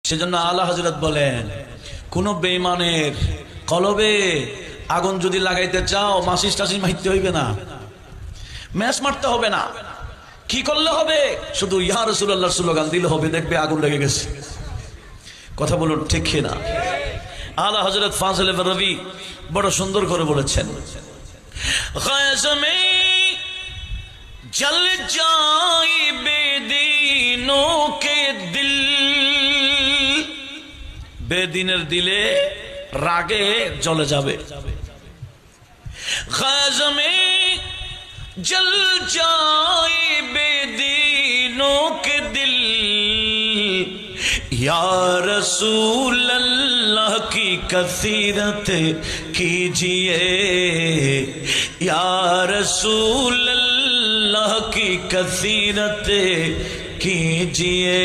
সেজন্য আলা হযরত বলেন, কোন বেঈমানের কলবে আগুন যদি লাগাইতে চাও মাসিস টাসিস মারতে হইবে না, ম্যাচ মারতে হবে না। কি করলে হবে? শুধু ইয়া রাসূলুল্লাহ স্লোগান দিলে হবে, দেখবে আগুন লেগে গেছে। কথা বলুন ঠিক কি না? আলা হযরত ফাজিল রবি বড় সুন্দর করে বলেছেন, গায়জমে জল যায় বেদিনো কে দিল, বেদিনের দিলে রাগে জ্বলে যাবে। গায়জমে जल जाए बेदीनों के दिल, या रसूल अल्लाह की कसीरत कीजिए, या रसूल अल्लाह की कसीरत कीजिए।